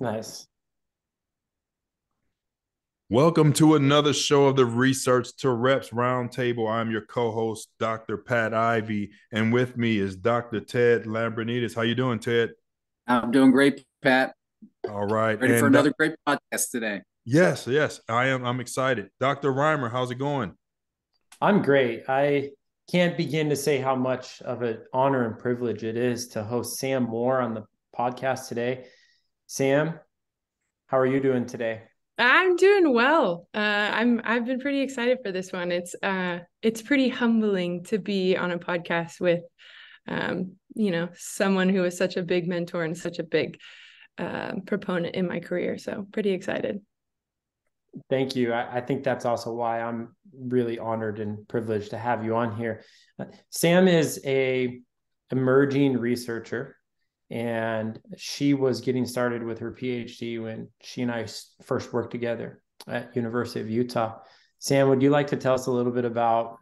Nice. Welcome to another show of the Research to Reps Roundtable. I'm your co-host, Dr. Pat Ivey, and with me is Dr. Ted Lambrinides. How you doing, Ted? I'm doing great, Pat. All right, Ready for and another great podcast today. yes, I am. I'm excited. Dr. Reimer, how's it going? I'm great. I can't begin to say how much of an honor and privilege it is to host Sam Moore on the podcast today. Sam, how are you doing today? I'm doing well. I've been pretty excited for this one. It's pretty humbling to be on a podcast with someone who is such a big mentor and such a big proponent in my career. So pretty excited. Thank you. I think that's also why I'm really honored and privileged to have you on here. Sam is a emerging researcher, and she was getting started with her PhD when she and I first worked together at University of Utah. Sam, would you like to tell us a little bit about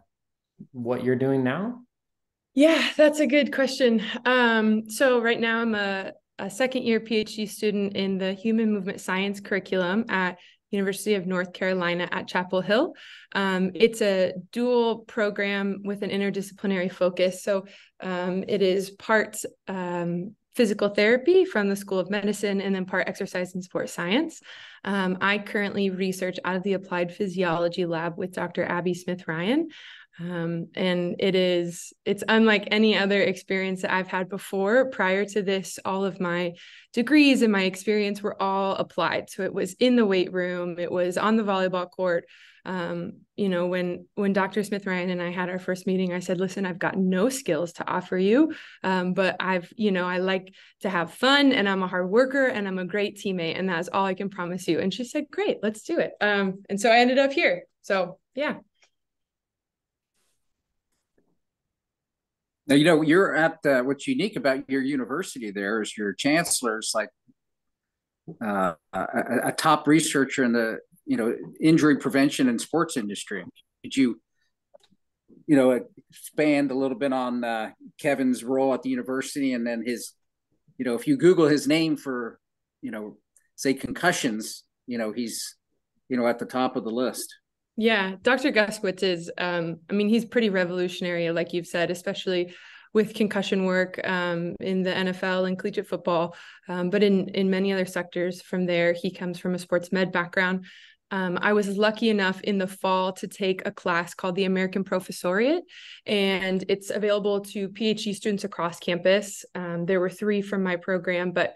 what you're doing now? Yeah, that's a good question. So right now I'm a second year PhD student in the Human Movement Science curriculum at University of North Carolina at Chapel Hill. It's a dual program with an interdisciplinary focus. So it is part physical therapy from the School of Medicine and then part exercise and sport science. I currently research out of the applied physiology lab with Dr. Abby Smith-Ryan. And it's unlike any other experience that I've had before. Prior to this, all of my degrees and my experience were all applied. So it was in the weight room, it was on the volleyball court. When Dr. Smith-Ryan and I had our first meeting, I said, listen, I've got no skills to offer you. But I like to have fun, and I'm a hard worker, and I'm a great teammate. And that's all I can promise you. And she said, great, let's do it. And so I ended up here. So yeah. Now, you're at what's unique about your university there is your chancellor's like a top researcher in the, injury prevention and sports industry. Could expand a little bit on Kevin's role at the university and then his, if you Google his name for, say concussions, he's, at the top of the list. Yeah, Dr. Guskowitz is, he's pretty revolutionary, like you've said, especially with concussion work in the NFL and collegiate football, but in many other sectors from there. He comes from a sports med background. I was lucky enough in the fall to take a class called the American Professoriate, and it's available to PhD students across campus. There were 3 from my program, but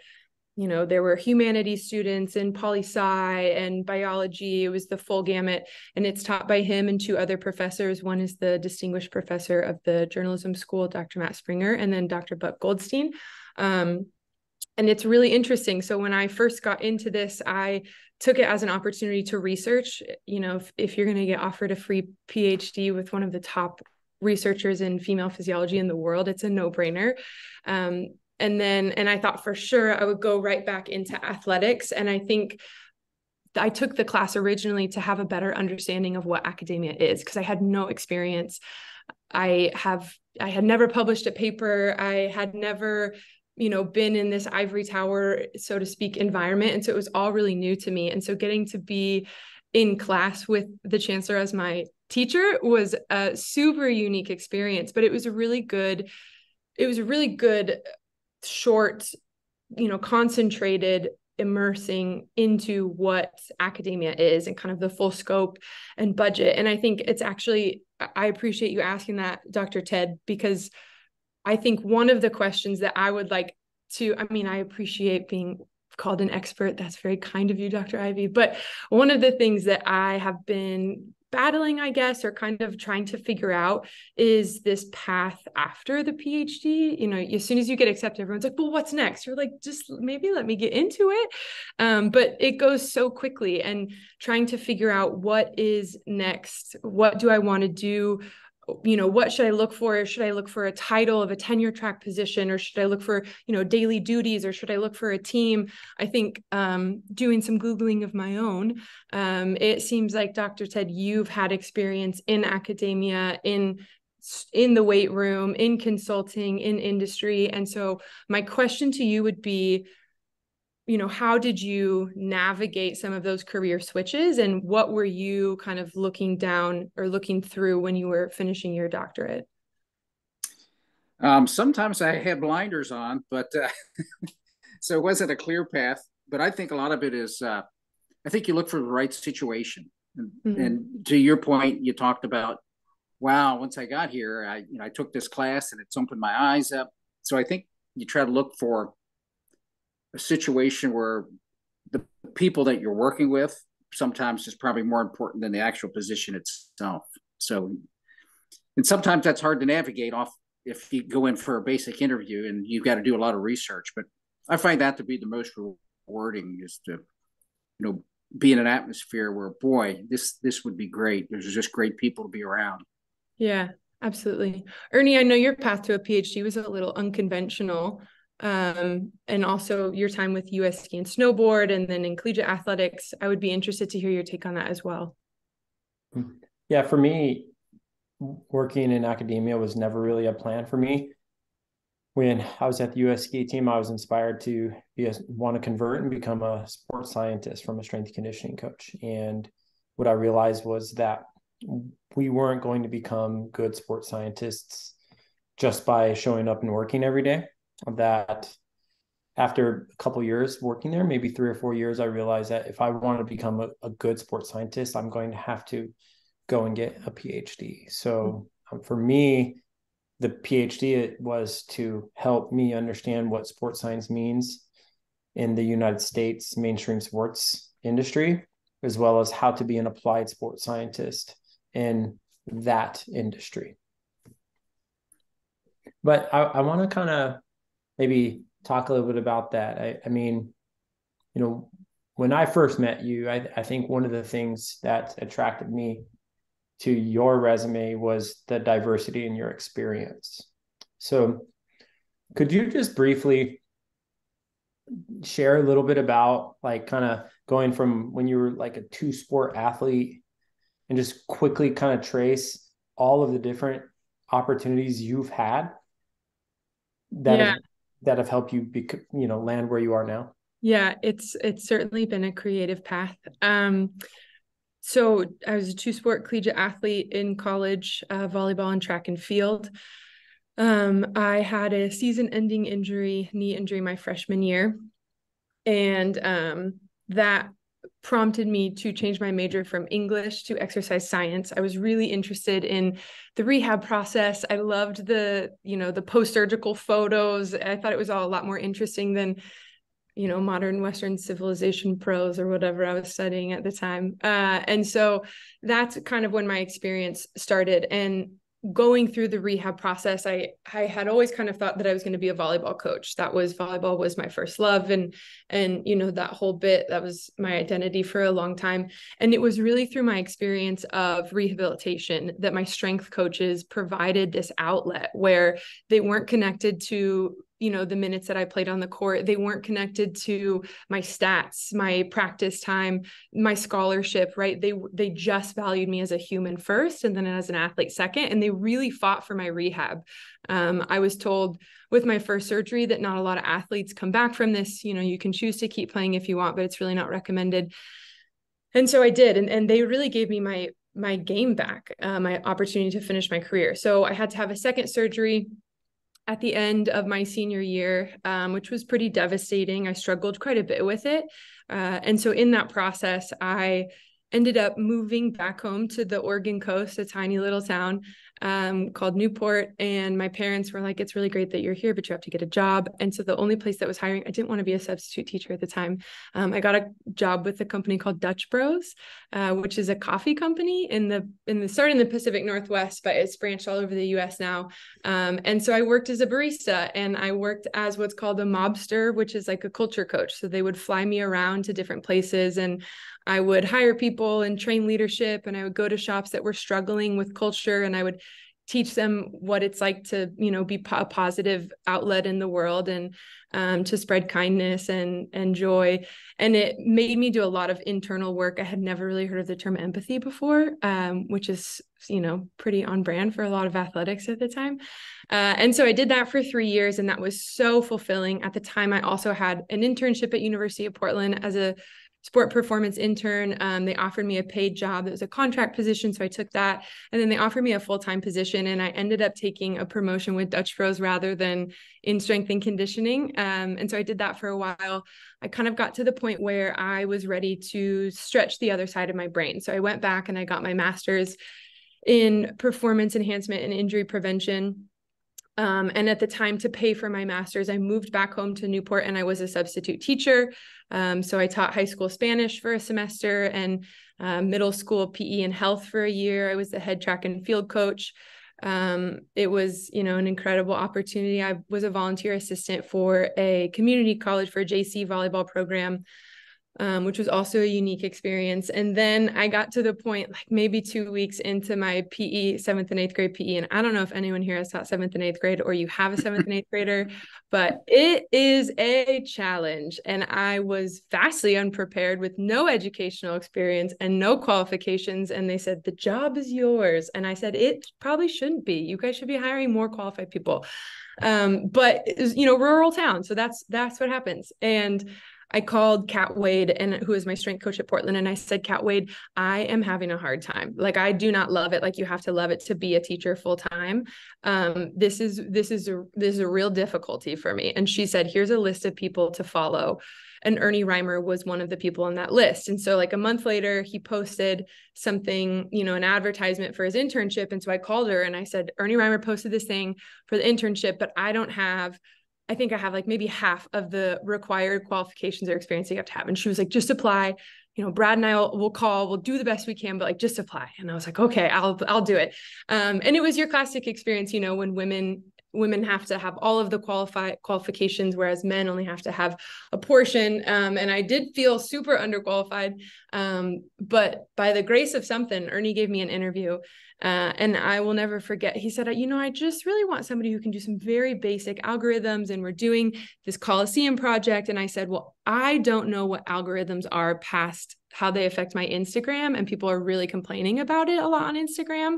there were humanities students in poli-sci and biology. It was the full gamut, and it's taught by him and 2 other professors. One is the distinguished professor of the journalism school, Dr. Matt Springer, and then Dr. Buck Goldstein. And it's really interesting. So when I first got into this, I took it as an opportunity to research. If you're going to get offered a free PhD with one of the top researchers in female physiology in the world, it's a no-brainer. And I thought for sure I would go right back into athletics. And I think I took the class originally to have a better understanding of what academia is, because I had no experience. I had never published a paper. I had never, been in this ivory tower, so to speak, environment. And so it was all really new to me. And so getting to be in class with the chancellor as my teacher was a super unique experience, but it was a really good short, concentrated immersing into what academia is and kind of the full scope and budget. And I think it's actually, I appreciate you asking that, Dr. Ted, because I think one of the questions that I would like to, I appreciate being called an expert. That's very kind of you, Dr. Ivey. But one of the things that I have been battling, I guess, or kind of trying to figure out is this path after the PhD. As soon as you get accepted, everyone's like, well, what's next? You're like, just maybe let me get into it. But it goes so quickly, and trying to figure out what is next. What do I want to do? What should I look for? Should I look for a title of a tenure track position, or should I look for, daily duties, or should I look for a team? I think doing some Googling of my own, it seems like, Dr. Ted, you've had experience in academia, in the weight room, in consulting, in industry. And so my question to you would be, how did you navigate some of those career switches, and what were you kind of looking down or looking through when you were finishing your doctorate? Sometimes I had blinders on, but so it wasn't a clear path. But I think a lot of it is, I think you look for the right situation. And to your point, you talked about, wow, once I got here, I took this class and it's opened my eyes up. So I think you try to look for a situation where the people that you're working with sometimes is probably more important than the actual position itself. So, and sometimes that's hard to navigate off if you go in for a basic interview and you've got to do a lot of research. But I find that to be the most rewarding, is to, be in an atmosphere where, boy, this would be great. There's just great people to be around. Yeah, absolutely. Ernie, I know your path to a PhD was a little unconventional. And also your time with US ski and snowboard, and then in collegiate athletics. I would be interested to hear your take on that as well. Yeah, for me, working in academia was never really a plan for me. When I was at the US ski team, I was inspired to want to convert and become a sports scientist from a strength and conditioning coach. And what I realized was that we weren't going to become good sports scientists just by showing up and working every day. That after a couple of years working there, maybe 3 or 4 years, I realized that if I want to become a good sports scientist, I'm going to have to go and get a PhD. So for me, the PhD was to help me understand what sports science means in the United States mainstream sports industry, as well as how to be an applied sports scientist in that industry. But I want to kind of maybe talk a little bit about that. I mean, when I first met you, I think one of the things that attracted me to your resume was the diversity in your experience. So could you just briefly share a little bit about kind of going from when you were like a 2-sport athlete, and just quickly kind of trace all of the different opportunities you've had that have helped you land where you are now? Yeah, it's certainly been a creative path. So I was a 2-sport collegiate athlete in college, volleyball and track and field. I had a season-ending knee injury my freshman year. And that prompted me to change my major from English to exercise science. I was really interested in the rehab process. I loved the post-surgical photos. I thought it was all a lot more interesting than modern Western civilization prose or whatever I was studying at the time. And so that's kind of when my experience started. And going through the rehab process, I had always kind of thought that I was going to be a volleyball coach. Volleyball was my first love. And that whole bit, that was my identity for a long time. And it was really through my experience of rehabilitation that my strength coaches provided this outlet where they weren't connected to the minutes that I played on the court. They weren't connected to my stats, my practice time, my scholarship, right? They just valued me as a human first, and then as an athlete second. And they really fought for my rehab. I was told with my first surgery that not a lot of athletes come back from this. You can choose to keep playing if you want, but it's really not recommended. And so I did. And they really gave me my game back, my opportunity to finish my career. So I had to have a second surgery at the end of my senior year, which was pretty devastating. I struggled quite a bit with it. And so in that process, I ended up moving back home to the Oregon coast, a tiny little town called Newport. And my parents were like, it's really great that you're here, but you have to get a job. And so the only place that was hiring, I didn't want to be a substitute teacher at the time. I got a job with a company called Dutch Bros, which is a coffee company started in the Pacific Northwest, but it's branched all over the US now. And so I worked as a barista, and I worked as what's called a mobster, which is like a culture coach. So they would fly me around to different places, and I would hire people and train leadership, and I would go to shops that were struggling with culture, and I would teach them what it's like to, be a positive outlet in the world, and to spread kindness and joy. And it made me do a lot of internal work. I had never really heard of the term empathy before, which is, pretty on brand for a lot of athletics at the time. And so I did that for 3 years, and that was so fulfilling. At the time, I also had an internship at University of Portland as a sport performance intern. They offered me a paid job. It was a contract position, so I took that. And then they offered me a full-time position, and I ended up taking a promotion with Dutch Bros rather than in strength and conditioning. And so I did that for a while. I kind of got to the point where I was ready to stretch the other side of my brain. So I went back and I got my master's in performance enhancement and injury prevention. And at the time, to pay for my master's, I moved back home to Newport, and I was a substitute teacher. So I taught high school Spanish for a semester, and middle school PE and health for a year. I was the head track and field coach. It was, an incredible opportunity. I was a volunteer assistant for a community college for a JC volleyball program, which was also a unique experience. And then I got to the point, like maybe 2 weeks into my PE, 7th and 8th grade PE. And I don't know if anyone here has taught 7th and 8th grade, or you have a 7th and 8th grader, but it is a challenge. And I was vastly unprepared with no educational experience and no qualifications. And they said, the job is yours. And I said, it probably shouldn't be. You guys should be hiring more qualified people. But it was, rural town. So that's what happens. And I called Kat Wade, who is my strength coach at Portland. And I said, Kat Wade, I am having a hard time. Like, I do not love it. Like, you have to love it to be a teacher full time. This is a real difficulty for me. And she said, here's a list of people to follow. And Ernie Reimer was one of the people on that list. And so like a month later, he posted something, an advertisement for his internship. And so I called her and I said, Ernie Reimer posted this thing for the internship, but I think I have like maybe half of the required qualifications or experience you have to have. And she was like, just apply. Brad and I we'll do the best we can, but like, just apply. And I was like, okay, I'll do it. And it was your classic experience, when women have to have all of the qualifications, whereas men only have to have a portion. And I did feel super underqualified. But by the grace of something, Ernie gave me an interview. And I will never forget. He said, I just really want somebody who can do some very basic algorithms. And we're doing this Coliseum project. And I said, well, I don't know what algorithms are past how they affect my Instagram. And people are really complaining about it a lot on Instagram.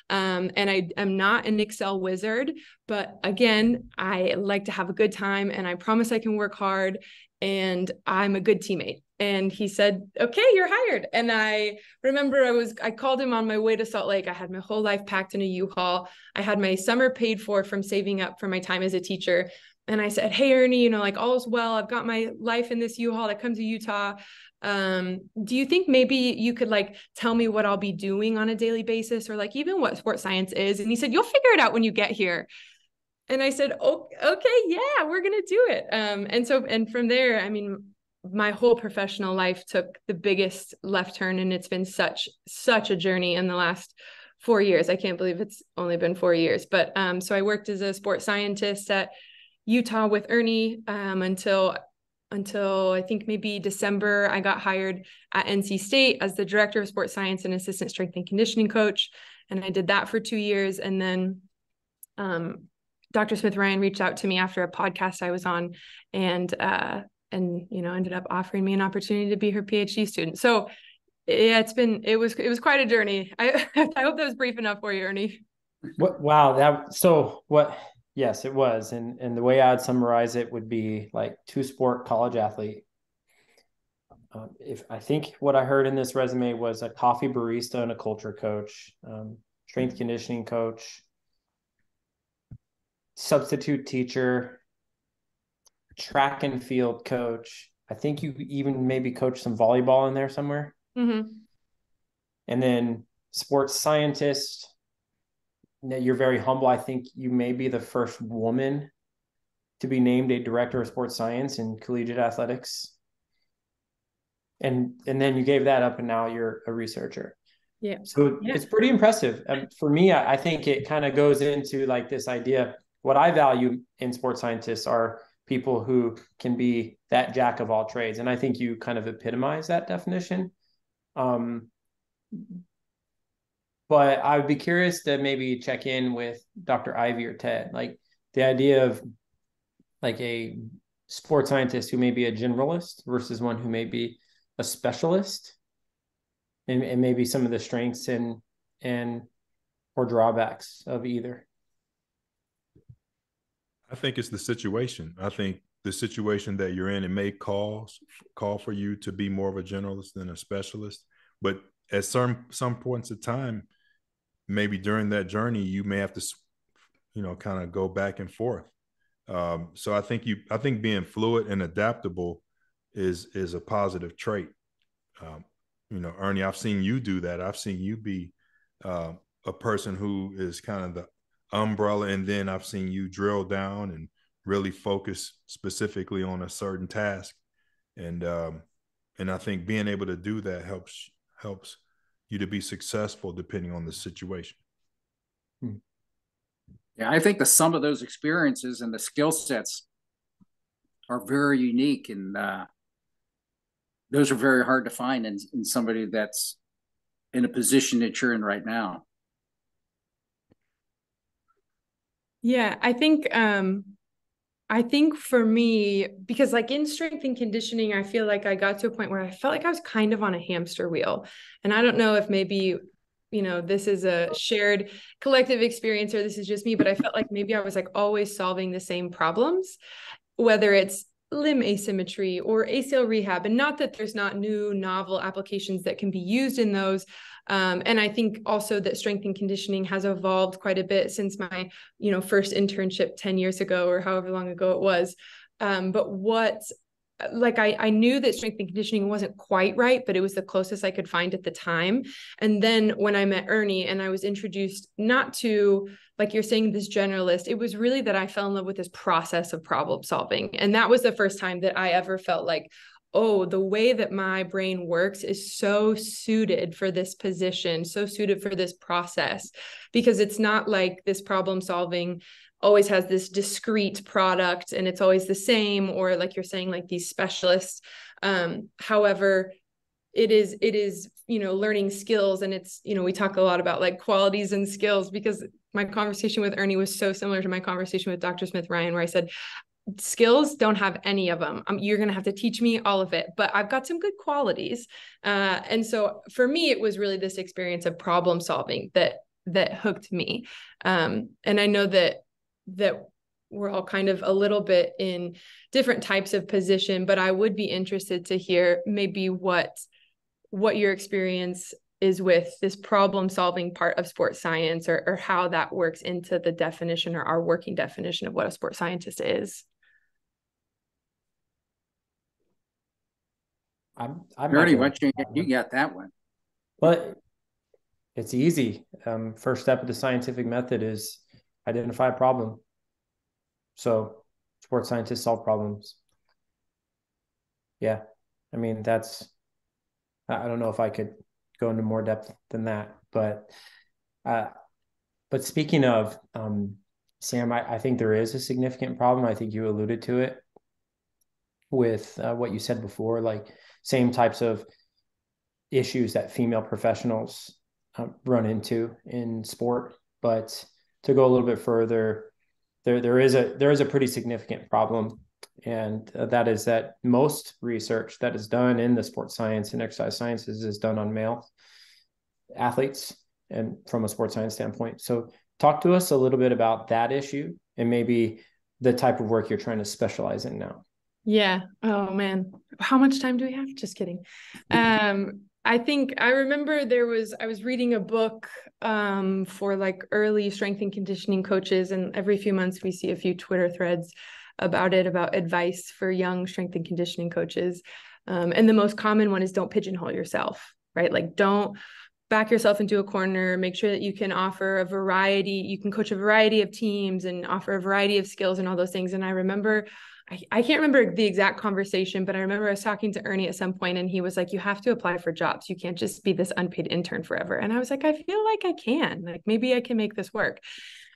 And I am not an Excel wizard, but again, I like to have a good time, and I promise I can work hard, and I'm a good teammate. And he said, okay, you're hired. And I remember I called him on my way to Salt Lake. I had my whole life packed in a U-Haul. I had my summer paid for from saving up for my time as a teacher. And I said, hey, Ernie, like, all's well. I've got my life in this U-Haul. I come to Utah. Do you think maybe you could like tell me what I'll be doing on a daily basis, or like even what sports science is? And he said, you'll figure it out when you get here. And I said, oh, okay, yeah, we're going to do it. And from there, my whole professional life took the biggest left turn, and it's been such a journey in the last 4 years. I can't believe it's only been 4 years, but, so I worked as a sports scientist at Utah with Ernie, until I think maybe December. I got hired at NC State as the director of sports science and assistant strength and conditioning coach. And I did that for 2 years. And then, Dr. Smith Ryan reached out to me after a podcast I was on, and ended up offering me an opportunity to be her PhD student. So yeah, it was quite a journey. I hope that was brief enough for you, Ernie. Wow. Yes, it was. And the way I'd summarize it would be like 2-sport college athlete. If I think what I heard in this resume was a coffee barista and a culture coach, strength conditioning coach, substitute teacher, track and field coach. I think you even maybe coach some volleyball in there somewhere. Mm-hmm. And then sports scientist. You're very humble. I think you may be the first woman to be named a director of sports science in collegiate athletics. And then you gave that up, and now you're a researcher. Yeah. So it's pretty impressive. For me, I think it kind of goes into like this idea. What I value in sports scientists are people who can be that jack of all trades. And I think you kind of epitomize that definition. But but I would be curious to maybe check in with Dr. Ivey or Ted, like the idea of like a sports scientist who may be a generalist versus one who may be a specialist, and maybe some of the strengths and or drawbacks of either. I think it's the situation. I think the situation that you're in, it may call for you to be more of a generalist than a specialist. But at some points of time, maybe during that journey, you may have to, kind of go back and forth. So I think being fluid and adaptable is a positive trait. Ernie, I've seen you do that. I've seen you be a person who is kind of the umbrella, and then I've seen you drill down and really focus specifically on a certain task. And I think being able to do that helps you to be successful depending on the situation. Yeah, I think the sum of those experiences and the skill sets are very unique, and those are very hard to find in somebody that's in a position that you're in right now. Yeah, I think for me, because like in strength and conditioning, I feel like I got to a point where I felt like I was kind of on a hamster wheel. And I don't know if maybe, this is a shared collective experience or this is just me, but I felt like maybe I was like always solving the same problems, whether it's limb asymmetry or ACL rehab. And not that there's not new novel applications that can be used in those. And I think also that strength and conditioning has evolved quite a bit since my, first internship 10 years ago or however long ago it was. But I knew that strength and conditioning wasn't quite right, but it was the closest I could find at the time. And then when I met Ernie and I was introduced not to, like you're saying, this generalist, it was really that I fell in love with this process of problem solving. And that was the first time that I ever felt like, oh, the way that my brain works is so suited for this position, so suited for this process, because it's not like this problem solving always has this discrete product and it's always the same, or like you're saying, like these specialists. However, it is, learning skills, and it's, we talk a lot about like qualities and skills, because my conversation with Ernie was so similar to my conversation with Dr. Smith-Ryan, where I said, skills don't have any of them. You're going to have to teach me all of it, but I've got some good qualities. And so for me, it was really this experience of problem solving that hooked me. And I know that we're all kind of a little bit in different types of position, but I would be interested to hear maybe what your experience is with this problem solving part of sports science, or how that works into the definition or our working definition of what a sports scientist is. Ernie, you got that one. But it's easy. First step of the scientific method is identify a problem. So sports scientists solve problems. Yeah. I mean, I don't know if I could go into more depth than that, but speaking of, Sam, I think there is a significant problem. I think you alluded to it with what you said before, like same types of issues that female professionals run into in sport. But to go a little bit further, there is a pretty significant problem, and that is that most research that is done in the sports science and exercise sciences is done on male athletes, and from a sports science standpoint. So talk to us a little bit about that issue and maybe the type of work you're trying to specialize in now. Yeah. Oh man. How much time do we have? Just kidding. I think I remember I was reading a book for like early strength and conditioning coaches, and every few months we see a few Twitter threads about advice for young strength and conditioning coaches. And the most common one is don't pigeonhole yourself, right? Like don't back yourself into a corner, make sure that you can offer you can coach a variety of teams and offer a variety of skills and all those things. And I remember, I can't remember the exact conversation, but I remember I was talking to Ernie at some point and he was like, you have to apply for jobs. You can't just be this unpaid intern forever. And I was like, I feel like I can, like, maybe I can make this work.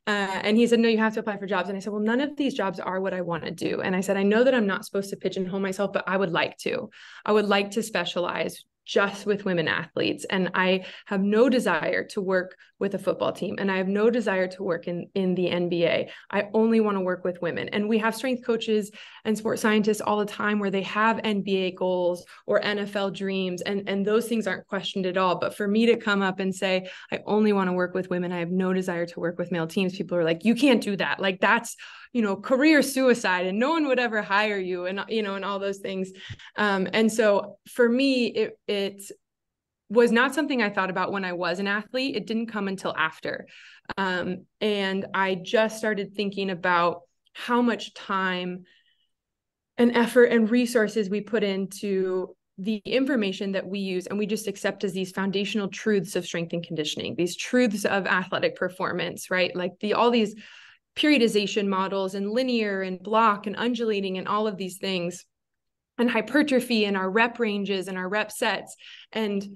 And he said, no, you have to apply for jobs. And I said, well, none of these jobs are what I want to do. And I said, I know that I'm not supposed to pigeonhole myself, but I would like to specialize just with women athletes. And I have no desire to work with a football team. And I have no desire to work in the NBA. I only want to work with women. And we have strength coaches and sports scientists all the time where they have NBA goals or NFL dreams. And those things aren't questioned at all. But for me to come up and say, I only want to work with women, I have no desire to work with male teams, people are like, you can't do that. Like that's, career suicide and no one would ever hire you and, and all those things. And so for me, it was not something I thought about when I was an athlete. It didn't come until after. And I just started thinking about how much time and effort and resources we put into the information that we use and we just accept as these foundational truths of strength and conditioning, these truths of athletic performance, right? Like all these periodization models and linear and block and undulating and all of these things, and hypertrophy and our rep ranges and our rep sets. And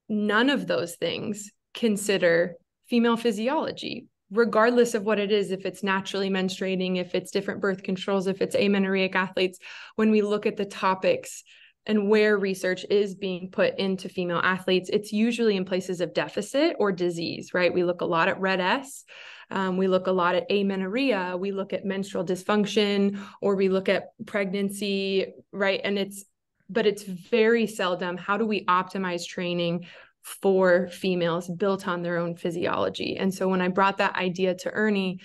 none of those things consider female physiology, regardless of what it is, if it's naturally menstruating, if it's different birth controls, if it's amenorrheic athletes. When we look at the topics and where research is being put into female athletes, it's usually in places of deficit or disease, right? We look a lot at red S. We look a lot at amenorrhea. We look at menstrual dysfunction, or we look at pregnancy, right? And it's very seldom, how do we optimize training for females built on their own physiology? And so when I brought that idea to Ernie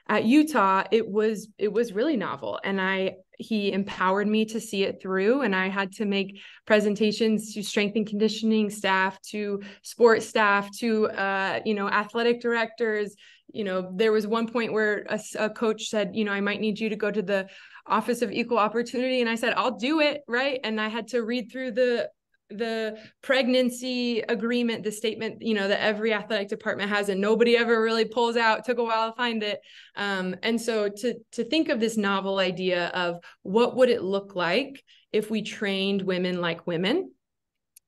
at Utah, it was really novel. And he empowered me to see it through. And I had to make presentations to strength and conditioning staff, to sports staff, to, athletic directors. There was one point where a coach said, I might need you to go to the Office of Equal Opportunity. And I said, I'll do it. Right. And I had to read through the pregnancy agreement, the statement, that every athletic department has and nobody ever really pulls out. It took a while to find it. And so to think of this novel idea of what would it look like if we trained women like women?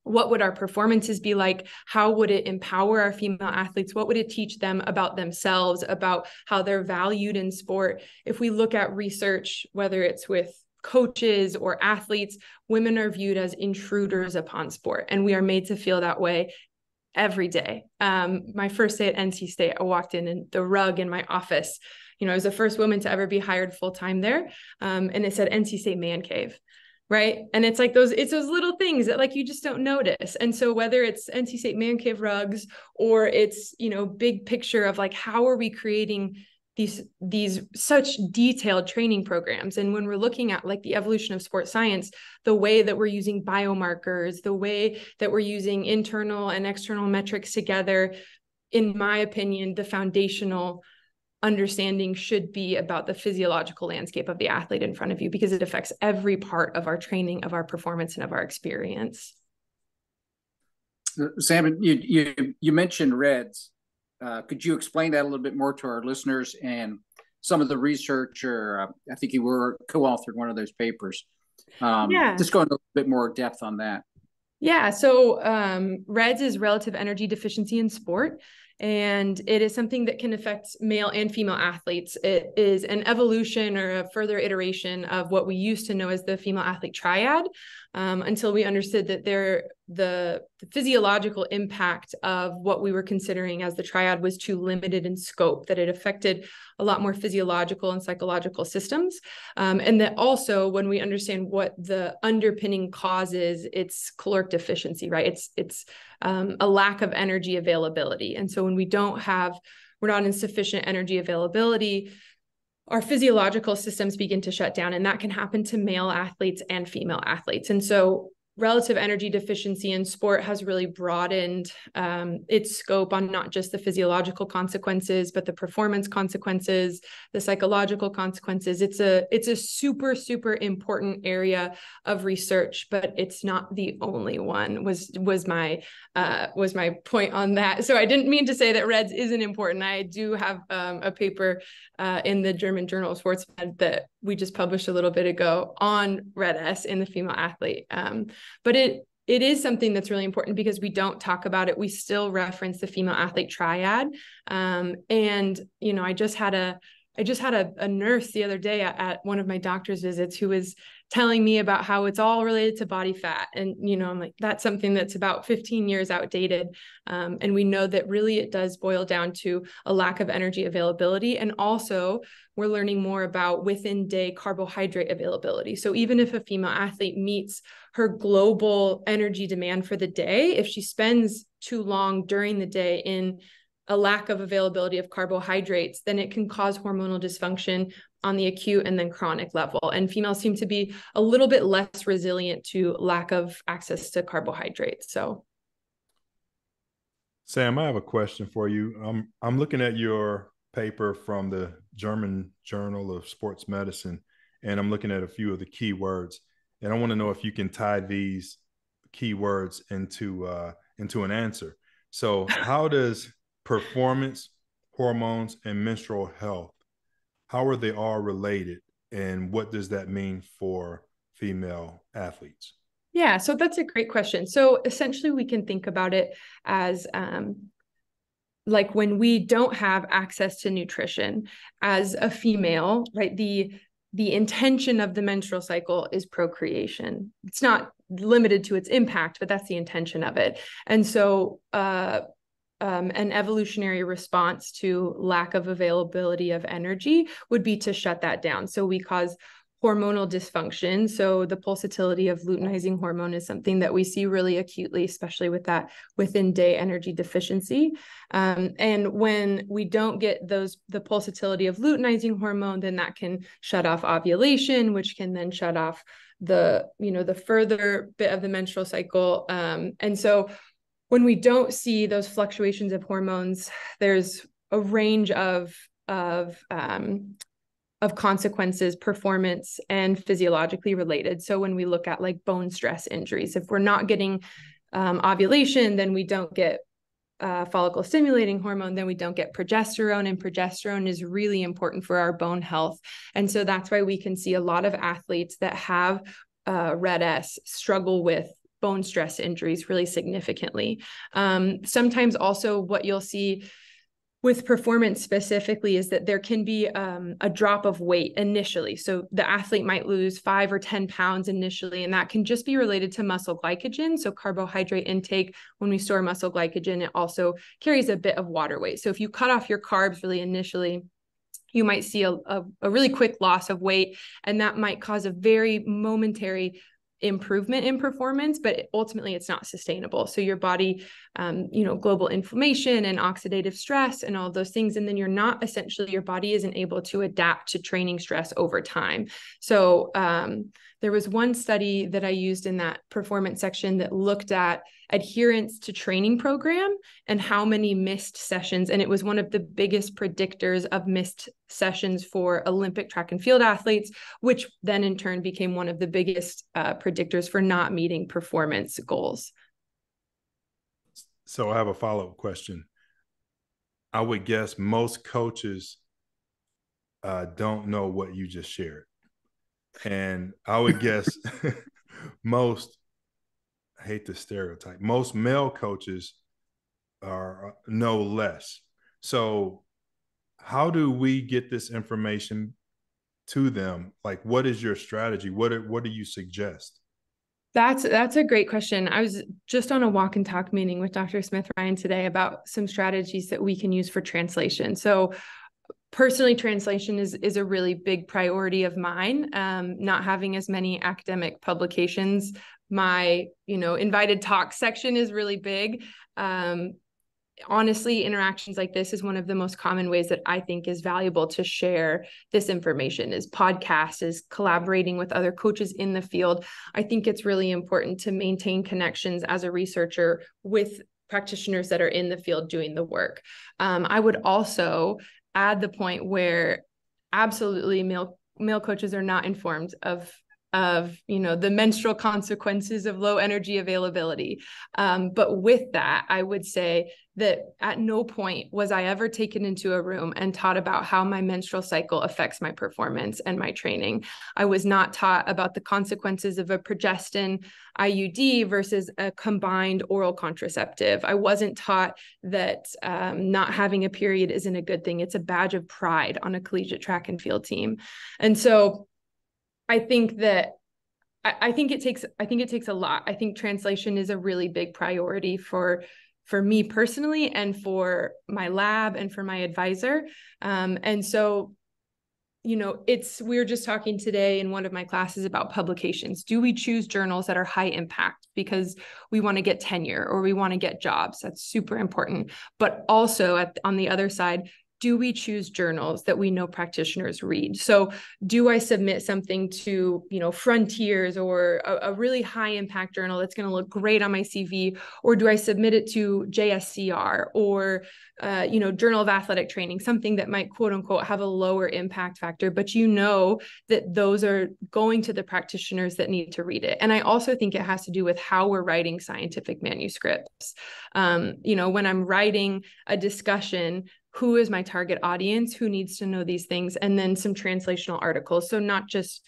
What would our performances be like? How would it empower our female athletes? What would it teach them about themselves, about how they're valued in sport? If we look at research, whether it's with coaches or athletes, women are viewed as intruders upon sport, and we are made to feel that way every day. My first day at NC State, I walked in and the rug in my office, I was the first woman to ever be hired full-time there. And it said NC State Man Cave. Right. And it's like those little things that like you just don't notice. And so whether it's NC State Man Cave rugs or it's, big picture of like, how are we creating these such detailed training programs? And when we're looking at like the evolution of sports science, the way that we're using biomarkers, the way that we're using internal and external metrics together, in my opinion, the foundational understanding should be about the physiological landscape of the athlete in front of you, because it affects every part of our training, of our performance, and of our experience. Sam, you mentioned REDS. Could you explain that a little bit more to our listeners and some of the research, or I think you were co-authored one of those papers. Just go into a little bit more depth on that. Yeah. So REDS is relative energy deficiency in sport. And it is something that can affect male and female athletes. It is an evolution or a further iteration of what we used to know as the female athlete triad, until we understood that the physiological impact of what we were considering as the triad was too limited in scope, that it affected a lot more physiological and psychological systems. And that also, when we understand what the underpinning cause is, it's caloric deficiency, right? It's a lack of energy availability. And so when we're not in sufficient energy availability, our physiological systems begin to shut down, and that can happen to male athletes and female athletes. And so relative energy deficiency in sport has really broadened its scope on not just the physiological consequences, but the performance consequences, the psychological consequences. It's a super, super important area of research, but it's not the only one, was my point on that. So I didn't mean to say that REDS isn't important. I do have a paper in the German Journal of Sports Med that we just published a little bit ago on RED-S in the female athlete. But it is something that's really important because we don't talk about it. We still reference the female athlete triad. And, I just had a nurse the other day at one of my doctor's visits who was telling me about how it's all related to body fat. And, you know, I'm like, that's something that's about 15 years outdated. And we know that really it does boil down to a lack of energy availability. And also we're learning more about within day carbohydrate availability. So even if a female athlete meets her global energy demand for the day, if she spends too long during the day in a lack of availability of carbohydrates, then it can cause hormonal dysfunction on the acute and then chronic level. And females seem to be a little bit less resilient to lack of access to carbohydrates. So, Sam, I have a question for you. I'm looking at your paper from the German Journal of Sports Medicine, and I'm looking at a few of the key words. And I want to know if you can tie these key words into an answer. So, how does performance, hormones, and menstrual health, how are they all related, and what does that mean for female athletes? Yeah, so that's a great question. So essentially we can think about it as like when we don't have access to nutrition as a female, right? The intention of the menstrual cycle is procreation. It's not limited to its impact, but that's the intention of it. And so an evolutionary response to lack of availability of energy would be to shut that down. So we cause hormonal dysfunction. So the pulsatility of luteinizing hormone is something that we see really acutely, especially with that within day energy deficiency. And when we don't get the pulsatility of luteinizing hormone, then that can shut off ovulation, which can then shut off the further bit of the menstrual cycle. And so when we don't see those fluctuations of hormones, there's a range of consequences, performance and physiologically related. So when we look at like bone stress injuries, if we're not getting ovulation, then we don't get follicle stimulating hormone, then we don't get progesterone, and progesterone is really important for our bone health. And so that's why we can see a lot of athletes that have Red S struggle with bone stress injuries really significantly. Sometimes also what you'll see with performance specifically is that there can be a drop of weight initially. So the athlete might lose 5 or 10 pounds initially, and that can just be related to muscle glycogen. So carbohydrate intake, when we store muscle glycogen, it also carries a bit of water weight. So if you cut off your carbs really initially, you might see a really quick loss of weight, and that might cause a very momentary improvement in performance, but ultimately it's not sustainable. So your body, global inflammation and oxidative stress and all those things. And then your body isn't able to adapt to training stress over time. So there was one study that I used in that performance section that looked at adherence to training program and how many missed sessions. And it was one of the biggest predictors of missed sessions for Olympic track and field athletes, which then in turn became one of the biggest predictors for not meeting performance goals. So I have a follow-up question. I would guess most coaches don't know what you just shared. And I would guess most, I hate the stereotype, most male coaches are know less. So how do we get this information to them? Like, what is your strategy? What do you suggest? That's a great question. I was just on a walk and talk meeting with Dr. Smith-Ryan today about some strategies that we can use for translation. So personally, translation is a really big priority of mine. Not having as many academic publications, my invited talk section is really big. Honestly, interactions like this is one of the most common ways that I think is valuable to share this information, is podcasts, is collaborating with other coaches in the field. I think it's really important to maintain connections as a researcher with practitioners that are in the field doing the work. I would also add the point where absolutely male coaches are not informed of the menstrual consequences of low energy availability. But with that, I would say that at no point was I ever taken into a room and taught about how my menstrual cycle affects my performance and my training. I was not taught about the consequences of a progestin IUD versus a combined oral contraceptive. I wasn't taught that not having a period isn't a good thing. It's a badge of pride on a collegiate track and field team. And so I think that I think it takes a lot. I think translation is a really big priority for me personally and for my lab and for my advisor. And so, we were just talking today in one of my classes about publications. Do we choose journals that are high impact because we want to get tenure or we want to get jobs? That's super important. But also on the other side, do we choose journals that we know practitioners read? So do I submit something to, Frontiers or a really high impact journal that's going to look great on my CV? Or do I submit it to JSCR or, Journal of Athletic Training, something that might quote unquote have a lower impact factor, but that those are going to the practitioners that need to read it. And I also think it has to do with how we're writing scientific manuscripts. When I'm writing a discussion, who is my target audience, who needs to know these things, and then some translational articles. So not just,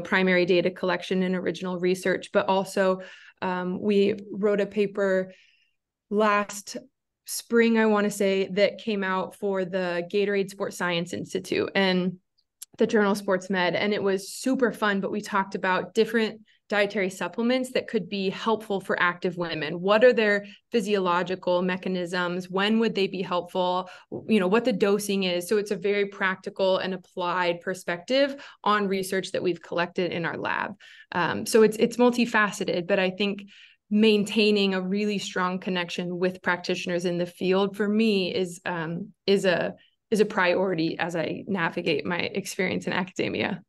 primary data collection and original research, but also we wrote a paper last spring, I want to say, that came out for the Gatorade Sports Science Institute and the journal Sports Med. And it was super fun, but we talked about different dietary supplements that could be helpful for active women. What are their physiological mechanisms? When would they be helpful? What the dosing is. So it's a very practical and applied perspective on research that we've collected in our lab. So it's multifaceted, but I think maintaining a really strong connection with practitioners in the field for me is a priority as I navigate my experience in academia.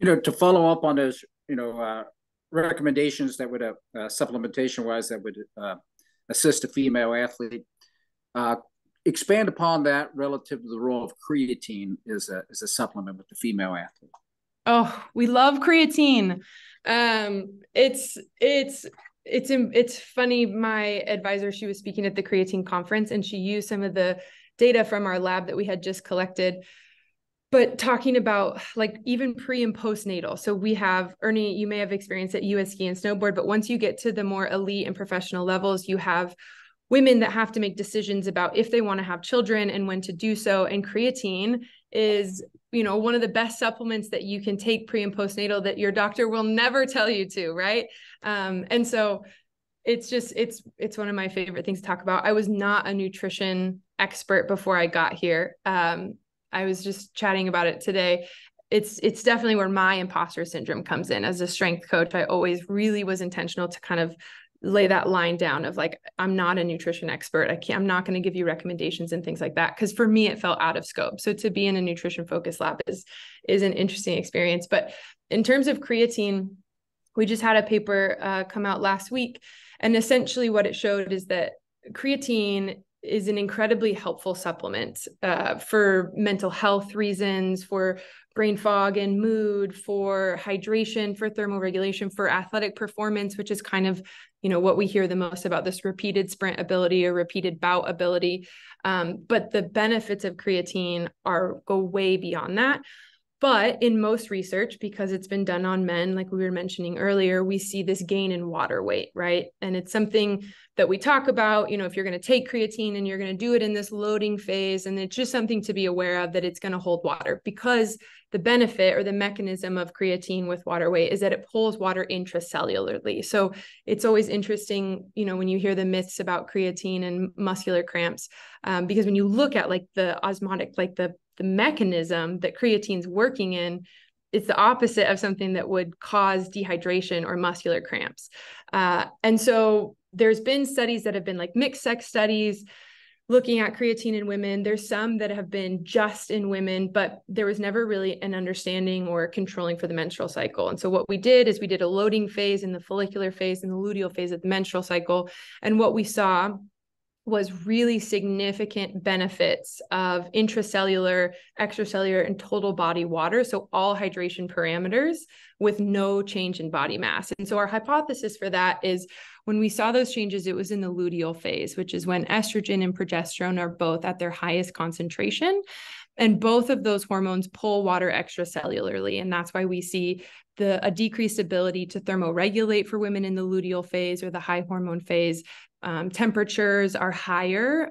To follow up on those, recommendations that would supplementation wise that would assist a female athlete, expand upon that relative to the role of creatine as a supplement with the female athlete. Oh, we love creatine. It's funny. My advisor, she was speaking at the creatine conference and she used some of the data from our lab that we had just collected, but talking about like even pre and postnatal. So we have, Ernie, you may have experienced at US Ski and Snowboard, but once you get to the more elite and professional levels, you have women that have to make decisions about if they want to have children and when to do so. And creatine is, one of the best supplements that you can take pre and postnatal that your doctor will never tell you to, right? And so it's one of my favorite things to talk about. I was not a nutrition expert before I got here. I was just chatting about it today. It's definitely where my imposter syndrome comes in. As a strength coach, I always really was intentional to kind of lay that line down of like, I'm not a nutrition expert. I'm not going to give you recommendations and things like that. Cause for me, it felt out of scope. So to be in a nutrition focused lab is an interesting experience. But in terms of creatine, we just had a paper come out last week. And essentially what it showed is that creatine is an incredibly helpful supplement for mental health reasons, for brain fog and mood, for hydration, for thermoregulation, for athletic performance, which is kind of, what we hear the most about, this repeated sprint ability or repeated bout ability. But the benefits of creatine go way beyond that. But in most research, because it's been done on men, like we were mentioning earlier, we see this gain in water weight, right? And it's something that we talk about, if you're going to take creatine and you're going to do it in this loading phase, and it's just something to be aware of that it's going to hold water, because the benefit or the mechanism of creatine with water weight is that it pulls water intracellularly. So it's always interesting, when you hear the myths about creatine and muscular cramps, because when you look at like the osmotic, like the mechanism that creatine's working in, it's the opposite of something that would cause dehydration or muscular cramps. And so there's been studies that have been like mixed sex studies looking at creatine in women. There's some that have been just in women, but there was never really an understanding or controlling for the menstrual cycle. And so what we did is we did a loading phase in the follicular phase and the luteal phase of the menstrual cycle. And what we saw was really significant benefits of intracellular, extracellular, and total body water. So all hydration parameters with no change in body mass. And so our hypothesis for that is when we saw those changes, it was in the luteal phase, which is when estrogen and progesterone are both at their highest concentration. And both of those hormones pull water extracellularly. And that's why we see a decreased ability to thermoregulate for women in the luteal phase or the high hormone phase. Temperatures are higher,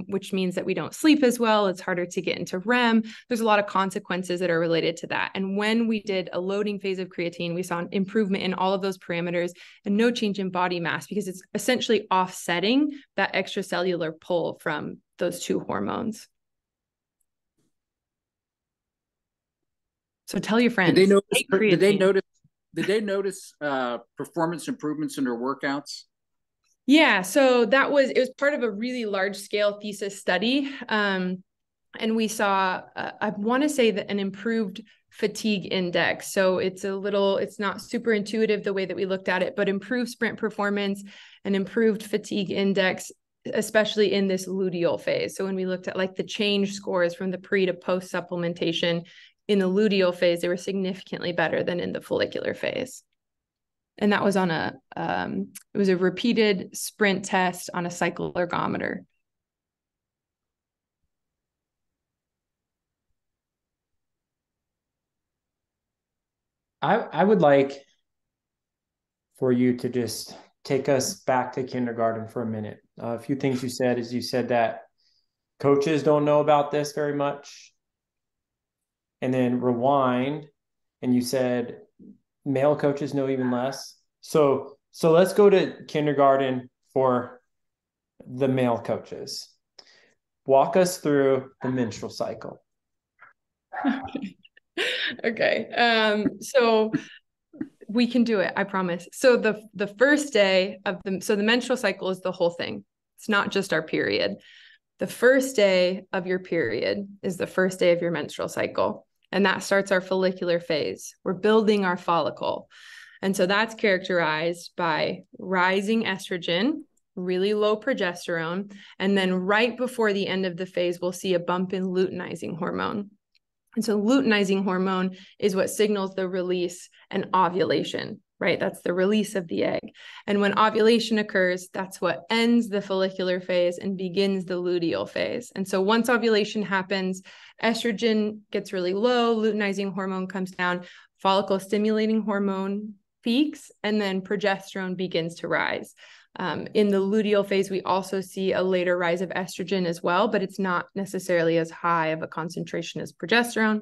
which means that we don't sleep as well. It's harder to get into REM. There's a lot of consequences that are related to that. And when we did a loading phase of creatine, we saw an improvement in all of those parameters and no change in body mass, because it's essentially offsetting that extracellular pull from those two hormones. So tell your friends. Did they notice performance improvements in their workouts? Yeah, so it was part of a really large scale thesis study. And we saw, I want to say that an improved fatigue index. So it's not super intuitive the way that we looked at it, but improved sprint performance and improved fatigue index, especially in this luteal phase. So when we looked at like the change scores from the pre to post supplementation in the luteal phase, they were significantly better than in the follicular phase. And that was on it was a repeated sprint test on a cycle ergometer. I would like for you to just take us back to kindergarten for a minute. A few things you said is you said that coaches don't know about this very much. And then rewind, and you said male coaches know even less. So let's go to kindergarten for the male coaches. Walk us through the menstrual cycle. Okay. So we can do it, I promise. So the first day of the menstrual cycle is the whole thing. It's not just our period. The first day of your period is the first day of your menstrual cycle. And that starts our follicular phase. We're building our follicle. And so that's characterized by rising estrogen, really low progesterone. And then right before the end of the phase, we'll see a bump in luteinizing hormone. And so luteinizing hormone is what signals the release and ovulation, right? That's the release of the egg. And when ovulation occurs, that's what ends the follicular phase and begins the luteal phase. And so once ovulation happens, estrogen gets really low, luteinizing hormone comes down, follicle stimulating hormone peaks, and then progesterone begins to rise. In the luteal phase, we also see a later rise of estrogen as well, but it's not necessarily as high of a concentration as progesterone.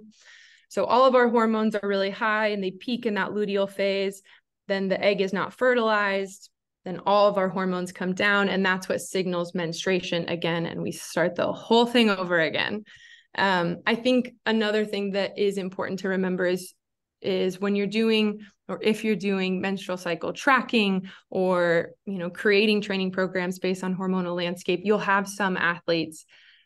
So all of our hormones are really high and they peak in that luteal phase. Then the egg is not fertilized. Then all of our hormones come down, and that's what signals menstruation again. And we start the whole thing over again. I think another thing that is important to remember is when you're doing, or if you're doing menstrual cycle tracking or, creating training programs based on hormonal landscape, you'll have some athletes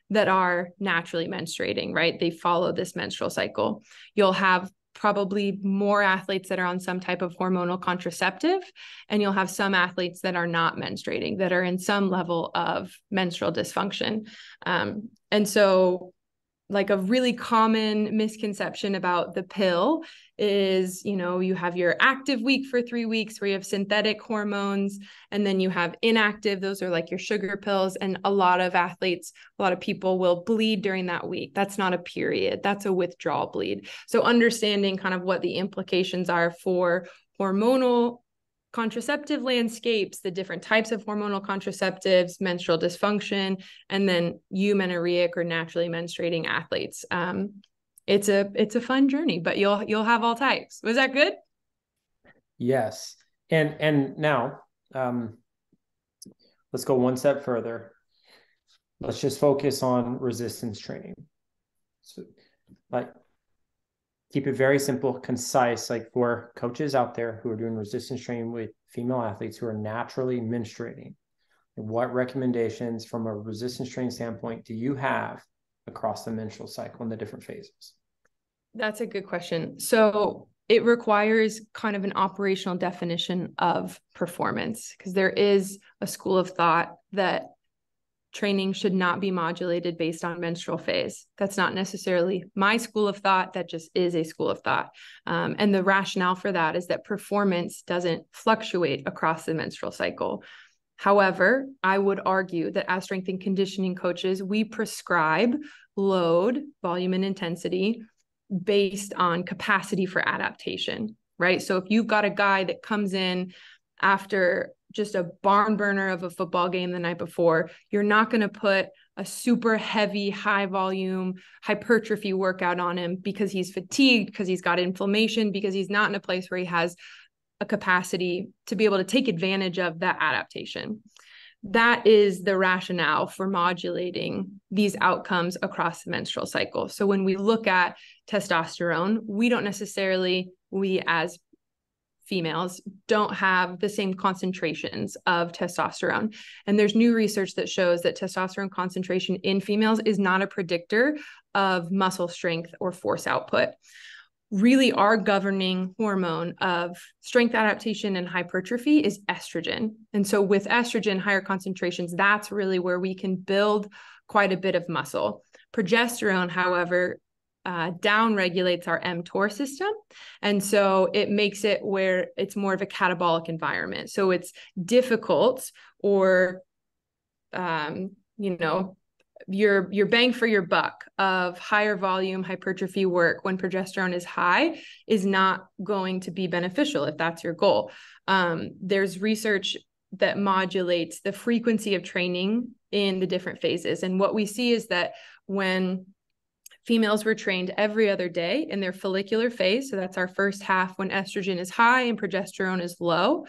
that are naturally menstruating, right? They follow this menstrual cycle. You'll have probably more athletes that are on some type of hormonal contraceptive, and you'll have some athletes that are not menstruating, that are in some level of menstrual dysfunction. And so like a really common misconception about the pill is, you have your active week for 3 weeks where you have synthetic hormones, and then you have inactive. Those are like your sugar pills. And a lot of people will bleed during that week. That's not a period. That's a withdrawal bleed. So understanding kind of what the implications are for hormonal contraceptive landscapes, the different types of hormonal contraceptives, menstrual dysfunction, and then eumenorrheic or naturally menstruating athletes. It's a fun journey, but you'll have all types. Was that good? Yes. And now let's go one step further. Let's just focus on resistance training. So keep it very simple, concise, like for coaches out there who are doing resistance training with female athletes who are naturally menstruating. What recommendations from a resistance training standpoint do you have across the menstrual cycle in the different phases? That's a good question. So it requires kind of an operational definition of performance, because there is a school of thought that training should not be modulated based on menstrual phase. That's not necessarily my school of thought. That just is a school of thought. And the rationale for that is that performance doesn't fluctuate across the menstrual cycle. However, I would argue that as strength and conditioning coaches, we prescribe load, volume, and intensity based on capacity for adaptation, right? So if you've got a guy that comes in after just a barn burner of a football game the night before, you're not going to put a super heavy, high volume hypertrophy workout on him because he's fatigued, because he's got inflammation, because he's not in a place where he has a capacity to be able to take advantage of that adaptation. That is the rationale for modulating these outcomes across the menstrual cycle. So when we look at testosterone, we as females don't have the same concentrations of testosterone. And there's new research that shows that testosterone concentration in females is not a predictor of muscle strength or force output. Really, our governing hormone of strength adaptation and hypertrophy is estrogen. And so with estrogen, higher concentrations, that's really where we can build quite a bit of muscle. Progesterone, however, down-regulates our mTOR system. And so it makes it where it's more of a catabolic environment. So it's difficult, or, your bang for your buck of higher volume hypertrophy work when progesterone is high is not going to be beneficial if that's your goal. There's research that modulates the frequency of training in the different phases. And what we see is that when females were trained every other day in their follicular phase, so that's our first half when estrogen is high and progesterone is low,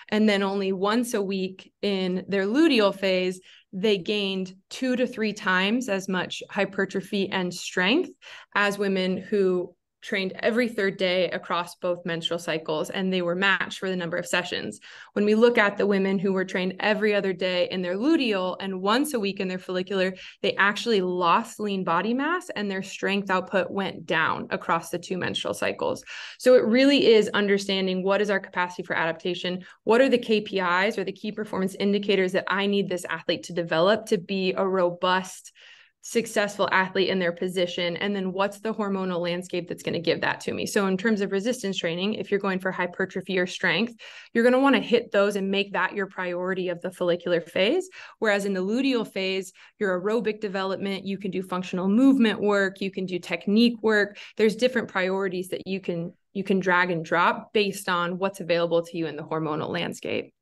and then only once a week in their luteal phase, they gained 2 to 3 times as much hypertrophy and strength as women who trained every third day across both menstrual cycles, and they were matched for the number of sessions. When we look at the women who were trained every other day in their luteal and once a week in their follicular, they actually lost lean body mass and their strength output went down across the 2 menstrual cycles. So it really is understanding what is our capacity for adaptation, what are the KPIs or the key performance indicators that I need this athlete to develop to be a robust, successful athlete in their position, and then what's the hormonal landscape that's going to give that to me. So in terms of resistance training, if you're going for hypertrophy or strength, you're going to want to hit those and make that your priority of the follicular phase. Whereas in the luteal phase, your aerobic development, you can do functional movement work, you can do technique work. There's different priorities that you can drag and drop based on what's available to you in the hormonal landscape.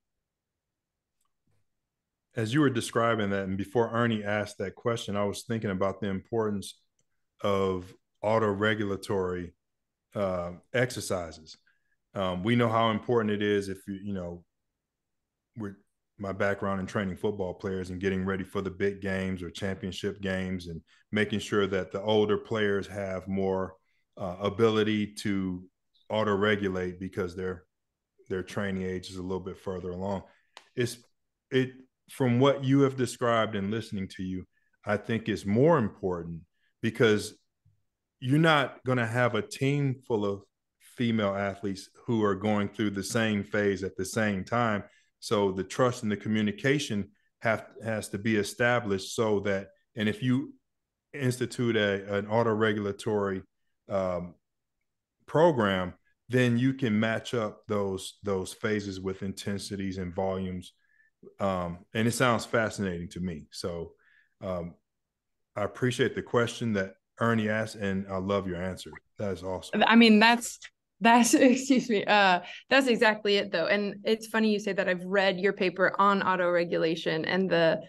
As you were describing that, and before Ernie asked that question, I was thinking about the importance of autoregulatory exercises. We know how important it is if my background in training football players and getting ready for the big games or championship games, and making sure that the older players have more ability to auto-regulate because their training age is a little bit further along. From what you have described and listening to you, I think is more important because you're not going to have a team full of female athletes who are going through the same phase at the same time. So the trust and the communication has to be established so that, and if you institute an autoregulatory program, then you can match up those phases with intensities and volumes. And it sounds fascinating to me. So I appreciate the question that Ernie asked, and I love your answer. That is awesome. I mean, that's excuse me. That's exactly it though. And it's funny you say that. I've read your paper on autoregulation and the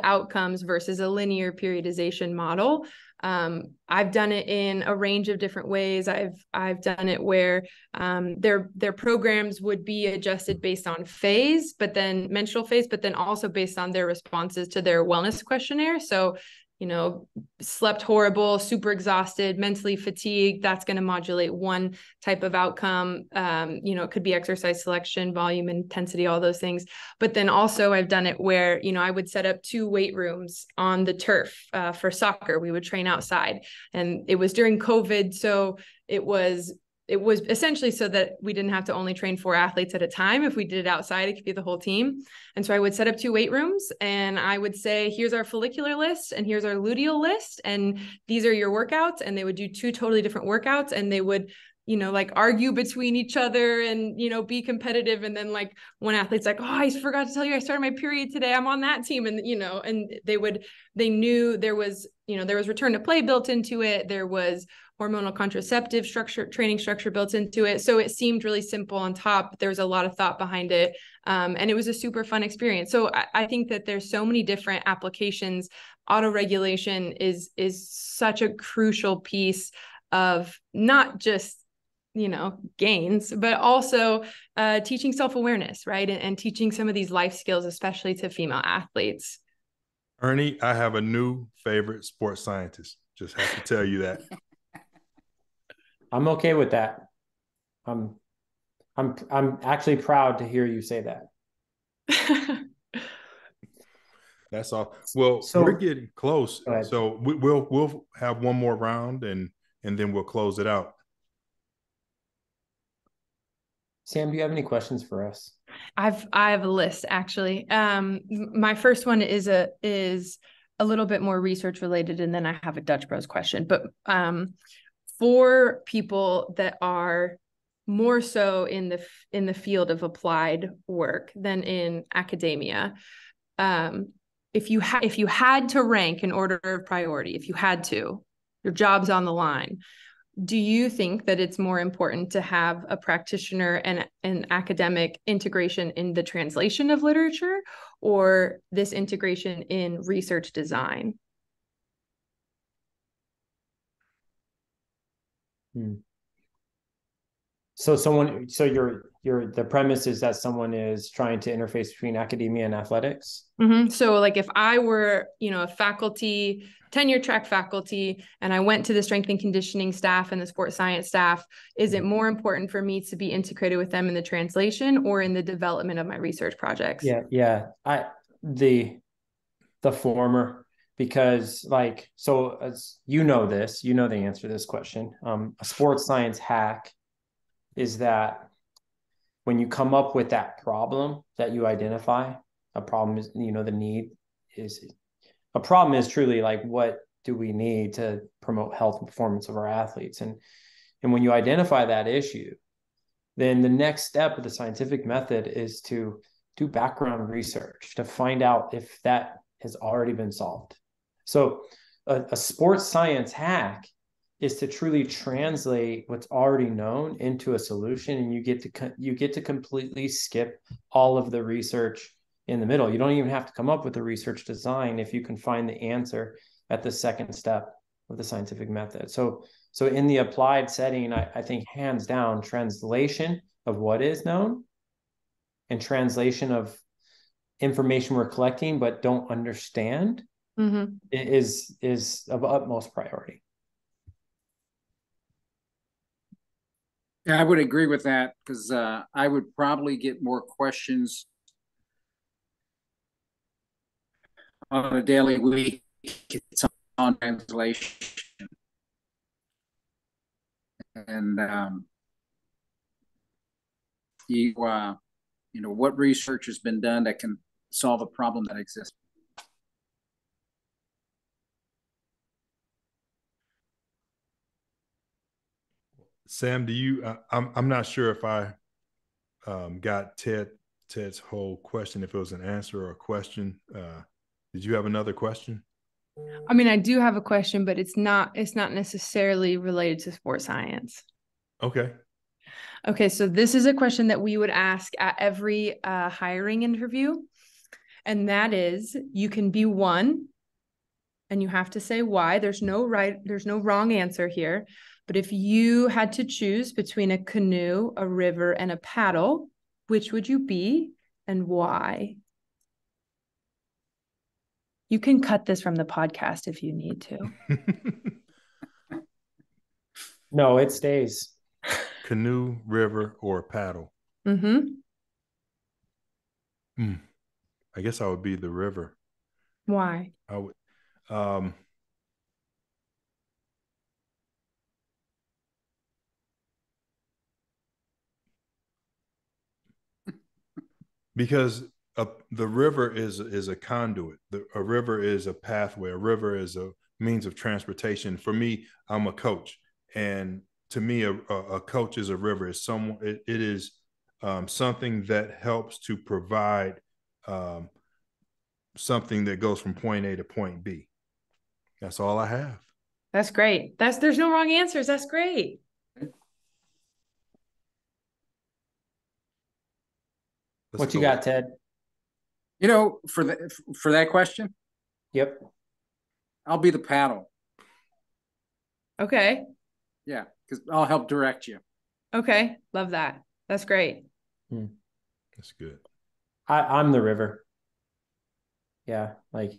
outcomes versus a linear periodization model. I've done it in a range of different ways. I've done it where their programs would be adjusted based on phase, but then menstrual phase, but then also based on their responses to their wellness questionnaire. So, slept horrible, super exhausted, mentally fatigued, that's going to modulate one type of outcome. It could be exercise selection, volume, intensity, all those things. But then also I've done it where, I would set up 2 weight rooms on the turf for soccer. We would train outside, and it was during COVID. So it was essentially so that we didn't have to only train 4 athletes at a time. If we did it outside, it could be the whole team. And so I would set up 2 weight rooms, and I would say, here's our follicular list and here's our luteal list, and these are your workouts. And they would do 2 totally different workouts, and they would like argue between each other and, be competitive. And then like one athlete's like, oh, I forgot to tell you, I started my period today. I'm on that team. And, and they knew there was return to play built into it. There was hormonal contraceptive training structure built into it. So it seemed really simple on top, but there was a lot of thought behind it. And it was a super fun experience. So I think that there's so many different applications. Autoregulation is such a crucial piece of not just gains, but also teaching self-awareness, right? And teaching some of these life skills, especially to female athletes. Ernie, I have a new favorite sports scientist. Just have to tell you that. I'm okay with that. I'm actually proud to hear you say that. That's all. Well, we're getting close. So we'll have one more round and then we'll close it out. Sam, do you have any questions for us? I have a list actually. My first one is a little bit more research related, and then I have a Dutch Bros question. But for people that are more so in the field of applied work than in academia, if you had to rank in order of priority, if you had to, your job's on the line, do you think that it's more important to have a practitioner and an academic integration in the translation of literature, or this integration in research design? So the premise is that someone is trying to interface between academia and athletics. Mm-hmm. So like if I were, a faculty, tenure track faculty, and I went to the strength and conditioning staff and the sports science staff, is it more important for me to be integrated with them in the translation or in the development of my research projects? Yeah. The former, because as you know the answer to this question. A sports science hack is that when you come up with that problem that you identify, a problem is, the need is, a problem is truly like, what do we need to promote health and performance of our athletes? And when you identify that issue, then the next step of the scientific method is to do background research to find out if that has already been solved. So a sports science hack is to truly translate what's already known into a solution, and you get to completely skip all of the research in the middle. You don't even have to come up with a research design if you can find the answer at the second step of the scientific method. So in the applied setting, I think hands down, translation of what is known and translation of information we're collecting but don't understand is of utmost priority. Yeah, I would agree with that, because I would probably get more questions on a daily week. It's on translation. And what research has been done that can solve a problem that exists. Sam, do you? I'm not sure if I got Ted's whole question. If it was an answer or a question, did you have another question? I mean, I do have a question, but it's not necessarily related to sports science. Okay. Okay, so this is a question that we would ask at every hiring interview, and that is, you can be one, and you have to say why. There's no wrong answer here. But if you had to choose between a canoe, a river, and a paddle, which would you be and why? You can cut this from the podcast if you need to. No, it stays. Canoe, river, or paddle? I guess I would be the river. Why? I would. Because the river is a conduit. A river is a pathway. A river is a means of transportation. For me, I'm a coach, and to me, a coach is a river. Is someone. It is something that helps to provide something that goes from point A to point B. That's all I have. That's great. There's no wrong answers. That's great. What you got, Ted? You know, for that question, Yep. I'll be the paddle. Okay. Yeah, because I'll help direct you. Okay. Love that. That's great. That's good. I'm the river. Yeah, like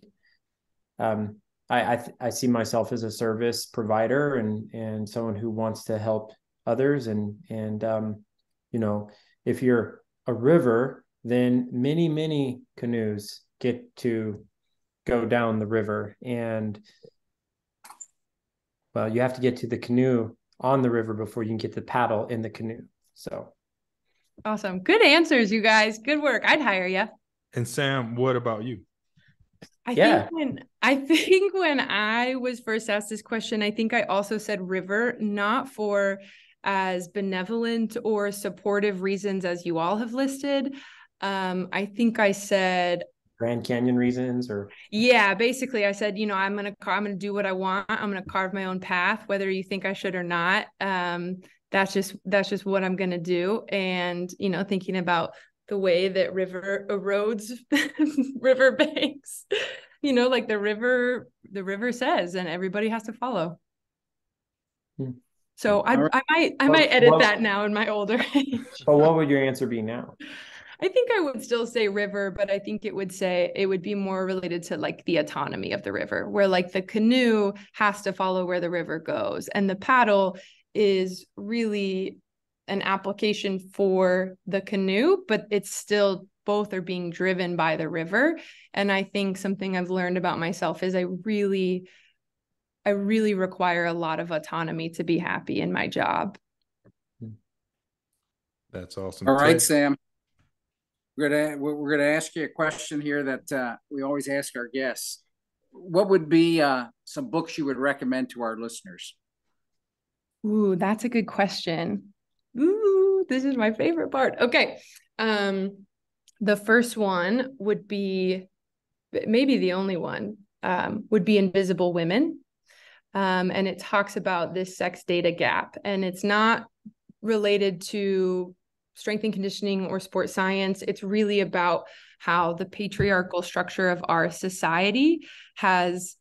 I see myself as a service provider and someone who wants to help others and you know, if you're a river, then many canoes get to go down the river, and well, you have to get to the canoe on the river before you can get the paddle in the canoe. So awesome. Good answers, you guys. Good work. I'd hire you. And Sam, what about you? I think when I was first asked this question, I think I also said river, not for as benevolent or supportive reasons as you all have listed. I think I said Grand Canyon reasons, or yeah, basically I said, you know, I'm gonna do what I want. I'm gonna carve my own path, whether you think I should or not. That's just what I'm gonna do. And you know, thinking about the way that river erodes river banks, you know, like the river says, and everybody has to follow. So I might edit that now in my older age. But what would your answer be now? I think I would still say river, but I think it would be more related to like the autonomy of the river, where like the canoe has to follow where the river goes, and the paddle is really an application for the canoe, but it's still both are being driven by the river. And I think something I've learned about myself is I really require a lot of autonomy to be happy in my job. That's awesome. All right, Sam. We're gonna ask you a question here that we always ask our guests. What would be some books you would recommend to our listeners? Ooh, that's a good question. Ooh, this is my favorite part. Okay. The first one would be, maybe the only one, would be Invisible Women. And it talks about this sex data gap, and it's not related to strength and conditioning or sports science. It's really about how the patriarchal structure of our society has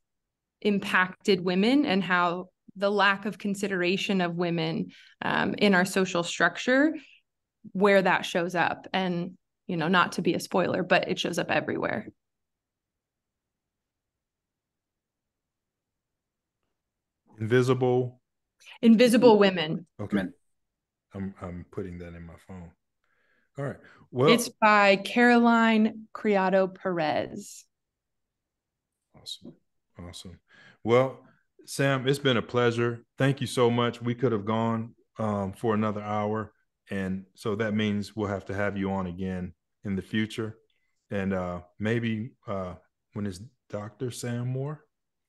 impacted women, and how the lack of consideration of women in our social structure, where that shows up. And, you know, not to be a spoiler, but it shows up everywhere. Invisible Women. Okay. I'm putting that in my phone. All right. Well, it's by Caroline Criado Perez. Awesome. Well, Sam, it's been a pleasure. Thank you so much. We could have gone for another hour, and so that means we'll have to have you on again in the future, and maybe when it's Dr. Sam Moore.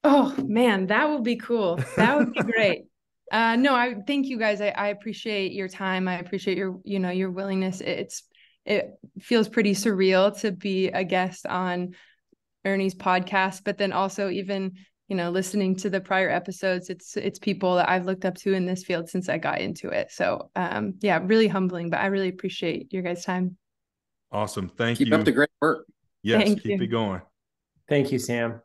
Oh man, that would be cool. That would be great. No, I thank you guys. I appreciate your time. I appreciate your willingness. It feels pretty surreal to be a guest on Ernie's podcast, but then also even, listening to the prior episodes, it's people that I've looked up to in this field since I got into it. So yeah, really humbling, but I really appreciate your guys' time. Awesome. Thank you. Keep up the great work. Yes, keep it going. Thank you, Sam.